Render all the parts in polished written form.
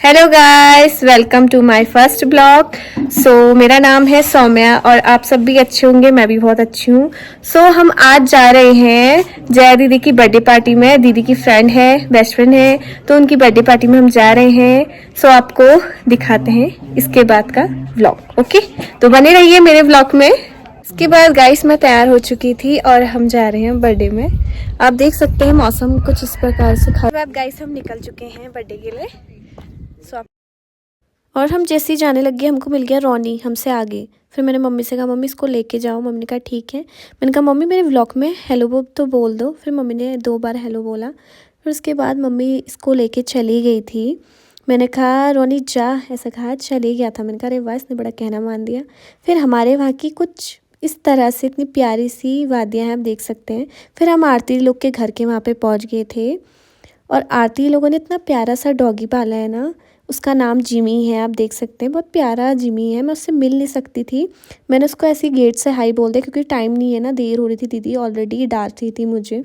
Hello guys, welcome to my first blog. मेरा नाम है सौम्या और आप सब भी अच्छे होंगे, मैं भी बहुत अच्छी हूँ। हम आज जा रहे हैं जया दीदी की बर्थडे पार्टी में। दीदी की फ्रेंड है, बेस्ट फ्रेंड है, तो उनकी बर्थडे पार्टी में हम जा रहे हैं। आपको दिखाते हैं इसके बाद का व्लॉग। ओके, तो बने रहिए मेरे व्लॉग में। इसके बाद गाइस मैं तैयार हो चुकी थी और हम जा रहे हैं बर्थडे में। आप देख सकते हैं मौसम कुछ इस प्रकार से खराब। गाइस हम निकल चुके हैं बर्थडे के लिए। और हम जैसे ही जाने लगे हमको मिल गया रोनी हमसे आगे। फिर मैंने मम्मी से कहा मम्मी इसको लेके जाओ। मम्मी ने कहा ठीक है। मैंने कहा मम्मी मेरे व्लॉग में हेलो तो बोल दो। फिर मम्मी ने 2 बार हेलो बोला। फिर उसके बाद मम्मी इसको लेके चली गई थी। मैंने कहा रोनी जा, ऐसा कहा चली गया था। मैंने कहा अरे वाह, इसने बड़ा कहना मान दिया। फिर हमारे वहाँ की कुछ इस तरह से इतनी प्यारी सी वादियाँ हैं, आप देख सकते हैं। फिर हम आरती लोग के घर के वहाँ पे पहुँच गए थे। और आरती लोगों ने इतना प्यारा सा डॉगी पाला है ना, उसका नाम जिमी है। आप देख सकते हैं बहुत प्यारा जिमी है। मैं उससे मिल नहीं सकती थी, मैंने उसको ऐसे गेट से हाई बोल दिया क्योंकि टाइम नहीं है ना, देर हो रही थी। दीदी ऑलरेडी डांट रही थी मुझे।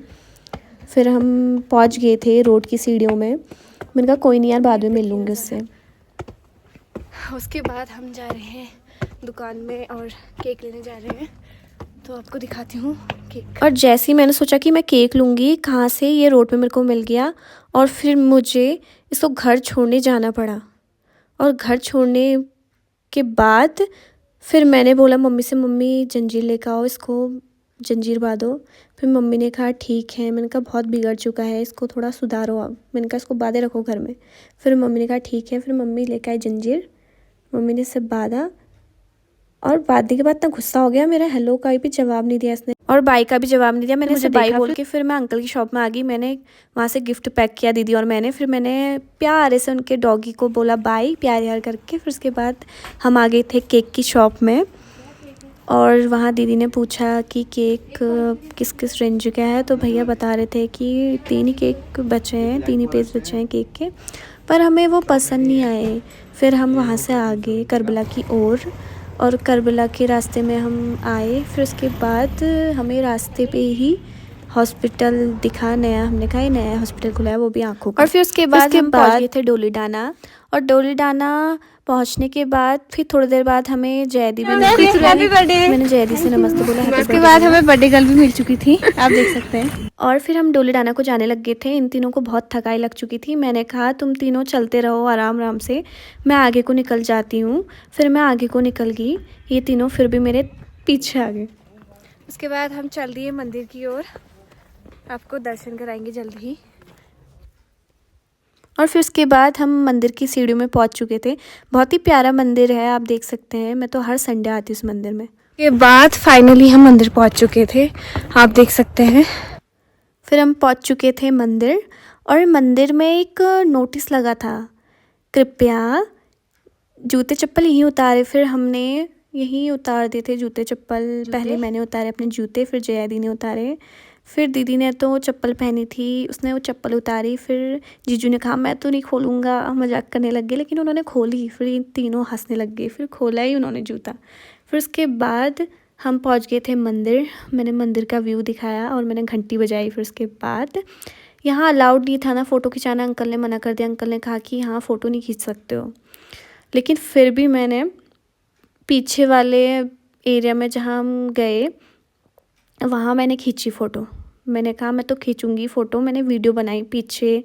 फिर हम पहुंच गए थे रोड की सीढ़ियों में। मैंने कहा कोई नहीं यार, बाद में मिल लूँगी उससे। उसके बाद हम जा रहे हैं दुकान में और केक लेने जा रहे हैं, तो आपको दिखाती हूँ केक। और जैसे ही मैंने सोचा कि मैं केक लूँगी, कहाँ से ये रोड पे मेरे को मिल गया। और फिर मुझे इसको घर छोड़ने जाना पड़ा। और घर छोड़ने के बाद फिर मैंने बोला मम्मी से, मम्मी जंजीर लेकर आओ, इसको जंजीर बांधो। फिर मम्मी ने कहा ठीक है। मैंने कहा बहुत बिगड़ चुका है, इसको थोड़ा सुधारो आप। मैंने कहा इसको बांधे रखो घर में। फिर मम्मी ने कहा ठीक है। फिर मम्मी लेकर आई जंजीर, मम्मी ने सब बांधा। और बांधने के बाद इतना गुस्सा हो गया, मेरा हेलो का भी जवाब नहीं दिया इसने और बाई का भी जवाब नहीं दिया। मैंने मुझे बाई बोल के फिर मैं अंकल की शॉप में आ गई। मैंने वहाँ से गिफ्ट पैक किया दीदी और मैंने। फिर मैंने प्यारे से उनके डॉगी को बोला बाई, प्यार यार करके। फिर उसके बाद हम आ गए थे केक की शॉप में। और वहाँ दीदी ने पूछा कि केक किस किस रेंज का है, तो भैया बता रहे थे कि 3 ही केक बचे हैं, 3 ही पीस बचे हैं केक के, पर हमें वो पसंद नहीं आए। फिर हम वहाँ से आ गए करबला की ओर और करबला के रास्ते में हम आए। फिर उसके बाद हमें रास्ते पे ही हॉस्पिटल दिखा नया। हमने कहा ये नया हॉस्पिटल खुला है, वो भी आँखों का। और फिर उसके बाद हम पहुँच गए थे डोलीडाना। और डोलीडाना पहुँचने के बाद फिर थोड़ी देर बाद हमें जयदी भी मिल गई। मैंने जयदी से नमस्ते बोला। उसके बाद हमें बर्थडे गर्ल भी मिल चुकी थी, आप देख सकते हैं। और फिर हम डोलीडाना को जाने लग गए थे। इन तीनों को बहुत थकाई लग चुकी थी। मैंने कहा तुम तीनों चलते रहो आराम आराम से, मैं आगे को निकल जाती हूँ। फिर मैं आगे को निकल गई, ये तीनों फिर भी मेरे पीछे आ गए। उसके बाद हम चल दिए मंदिर की ओर, आपको दर्शन कराएंगे जल्दी ही। और फिर उसके बाद हम मंदिर की सीढ़ियों में पहुंच चुके थे। बहुत ही प्यारा मंदिर है, आप देख सकते हैं। मैं तो हर संडे आती हूँ उस मंदिर में। के बाद फाइनली हम मंदिर पहुंच चुके थे, आप देख सकते हैं। फिर हम पहुंच चुके थे मंदिर और मंदिर में एक नोटिस लगा था, कृपया जूते चप्पल यहीं उतारे। फिर हमने यहीं उतार दिए थे जूते चप्पल। पहले मैंने उतारे अपने जूते, फिर जया दी ने उतारे। फिर दीदी ने तो चप्पल पहनी थी, उसने वो चप्पल उतारी। फिर जीजू ने कहा मैं तो नहीं खोलूँगा, मजाक करने लग गए, लेकिन उन्होंने खोली। फिर इन तीनों हंसने लग गए, फिर खोला ही उन्होंने जूता। फिर उसके बाद हम पहुंच गए थे मंदिर। मैंने मंदिर का व्यू दिखाया और मैंने घंटी बजाई। फिर उसके बाद यहाँ अलाउड नहीं था ना फ़ोटो खिंचाना, अंकल ने मना कर दिया। अंकल ने कहा कि हाँ फ़ोटो नहीं खींच सकते हो, लेकिन फिर भी मैंने पीछे वाले एरिया में जहाँ हम गए वहाँ मैंने खींची फ़ोटो। मैंने कहा मैं तो खींचूंगी फ़ोटो। मैंने वीडियो बनाई पीछे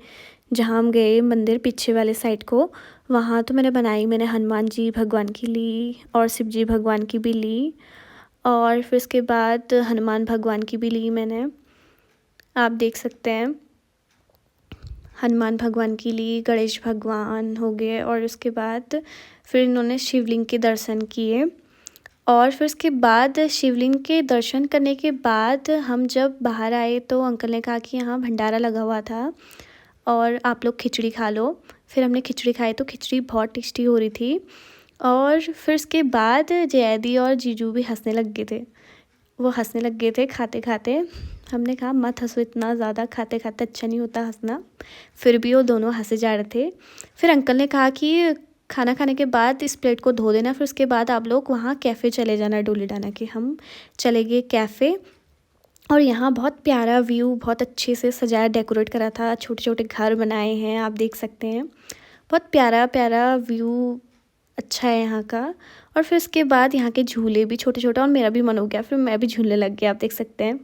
जहाँ हम गए मंदिर, पीछे वाले साइड को, वहाँ तो मैंने बनाई। मैंने हनुमान जी भगवान की ली और शिव जी भगवान की भी ली। और फिर उसके बाद हनुमान भगवान की भी ली मैंने, आप देख सकते हैं। हनुमान भगवान की ली, गणेश भगवान हो गए। और उसके बाद फिर इन्होंने शिवलिंग के दर्शन किए। और फिर उसके बाद शिवलिंग के दर्शन करने के बाद हम जब बाहर आए तो अंकल ने कहा कि यहाँ भंडारा लगा हुआ था और आप लोग खिचड़ी खा लो। फिर हमने खिचड़ी खाई तो खिचड़ी बहुत टेस्टी हो रही थी। और फिर उसके बाद जयदी और जीजू भी हंसने लग गए थे, वो हंसने लग गए थे खाते खाते। हमने कहा मत हंसो इतना ज़्यादा, खाते खाते अच्छा नहीं होता हंसना। फिर भी वो दोनों हंसे जा रहे थे। फिर अंकल ने कहा कि खाना खाने के बाद इस प्लेट को धो देना, फिर उसके बाद आप लोग वहाँ कैफ़े चले जाना डोलीडाना के। हम चले गए कैफ़े और यहाँ बहुत प्यारा व्यू, बहुत अच्छे से सजाया डेकोरेट करा था, छोटे छोटे घर बनाए हैं, आप देख सकते हैं। बहुत प्यारा प्यारा व्यू अच्छा है यहाँ का। और फिर उसके बाद यहाँ के झूले भी छोटे छोटे, और मेरा भी मन हो गया, फिर मैं भी झूलने लग गया, आप देख सकते हैं।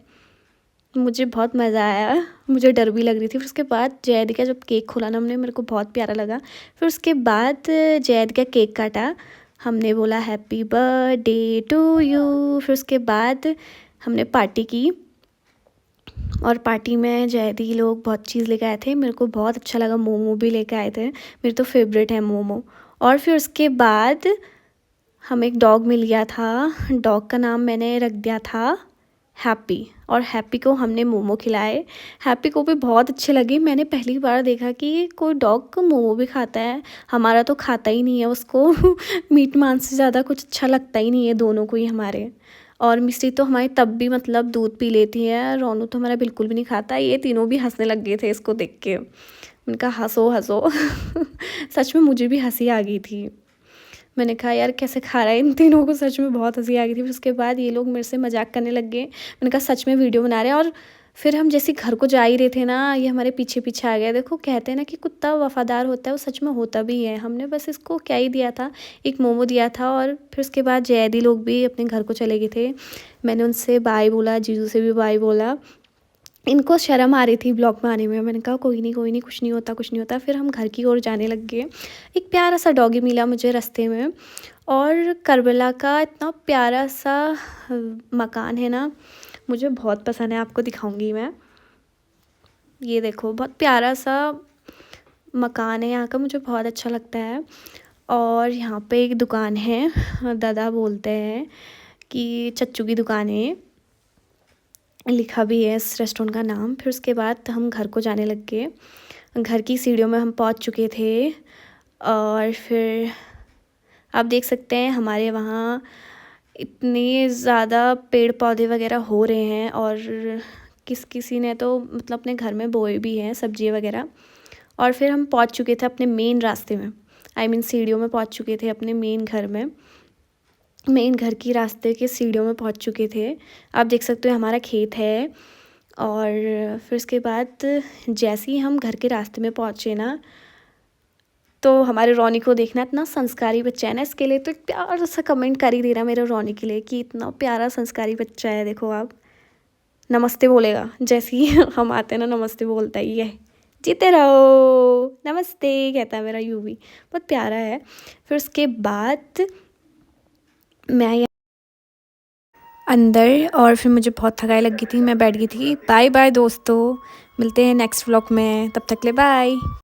मुझे बहुत मज़ा आया, मुझे डर भी लग रही थी। फिर उसके बाद जैद का जब केक खोला ना हमने, मेरे को बहुत प्यारा लगा। फिर उसके बाद जैद का केक काटा, हमने बोला हैप्पी बर्थडे टू यू। फिर उसके बाद हमने पार्टी की, और पार्टी में जैदी लोग बहुत चीज़ लेके आए थे, मेरे को बहुत अच्छा लगा। मोमो भी लेके आए थे, मेरे तो फेवरेट है मोमो। और फिर उसके बाद हमें एक डॉग मिल गया था, डॉग का नाम मैंने रख दिया था हैप्पी, और हैप्पी को हमने मोमो खिलाए। हैप्पी को भी बहुत अच्छे लगे। मैंने पहली बार देखा कि कोई डॉग को मोमो भी खाता है, हमारा तो खाता ही नहीं है उसको मीट मांस से ज़्यादा कुछ अच्छा लगता ही नहीं है दोनों को ही हमारे। और मिस्टी तो हमारी तब भी मतलब दूध पी लेती है, रोनू तो हमारा बिल्कुल भी नहीं खाता। ये तीनों भी हंसने लग गए थे इसको देख के, उनका हंसो हंसो सच में मुझे भी हंसी आ गई थी। मैंने कहा यार कैसे खा रहा है, इन तीनों को सच में बहुत हंसी आ गई थी। फिर उसके बाद ये लोग मेरे से मजाक करने लग गए, मैंने कहा सच में वीडियो बना रहे हैं। और फिर हम जैसे घर को जा ही रहे थे ना, ये हमारे पीछे पीछे आ गया। देखो कहते हैं ना कि कुत्ता वफादार होता है, वो सच में होता भी है। हमने बस इसको क्या ही दिया था, एक मोमो दिया था। और फिर उसके बाद जैदी लोग भी अपने घर को चले गए थे, मैंने उनसे बाय बोला, जीजू से भी बाय बोला। इनको शर्म आ रही थी ब्लॉग में आने में, मैंने कहा कोई नहीं कुछ नहीं होता कुछ नहीं होता। फिर हम घर की ओर जाने लग गए। एक प्यारा सा डॉगी मिला मुझे रास्ते में, और करबला का इतना प्यारा सा मकान है ना, मुझे बहुत पसंद है, आपको दिखाऊंगी मैं। ये देखो बहुत प्यारा सा मकान है यहाँ का, मुझे बहुत अच्छा लगता है। और यहाँ पे एक दुकान है, दादा बोलते हैं कि चच्चू की दुकान है, लिखा भी है इस रेस्टोरेंट का नाम। फिर उसके बाद हम घर को जाने लग गए। घर की सीढ़ियों में हम पहुँच चुके थे, और फिर आप देख सकते हैं हमारे वहाँ इतने ज़्यादा पेड़ पौधे वगैरह हो रहे हैं, और किसी ने तो मतलब अपने घर में बोए भी हैं सब्जियाँ वगैरह। और फिर हम पहुँच चुके थे अपने मेन रास्ते में, आई मीन सीढ़ियों में पहुँच चुके थे अपने मेन घर में, मेन घर की रास्ते के सीढ़ियों में पहुँच चुके थे। आप देख सकते हो हमारा खेत है। और फिर उसके बाद जैसे ही हम घर के रास्ते में पहुँचे ना, तो हमारे रोनी को देखना, इतना संस्कारी बच्चा है ना, इसके लिए तो एक प्यारा सा कमेंट कर ही दे रहा मेरे रोनी के लिए कि इतना प्यारा संस्कारी बच्चा है। देखो आप, नमस्ते बोलेगा जैसे ही हम आते हैं ना, नमस्ते बोलता ही है, जीते रहो नमस्ते कहता है मेरा यूवी, बहुत प्यारा है। फिर उसके बाद मैं अंदर, और फिर मुझे बहुत थकाई लग गई थी, मैं बैठ गई थी। बाय बाय दोस्तों, मिलते हैं नेक्स्ट व्लॉग में, तब तक ले बाय।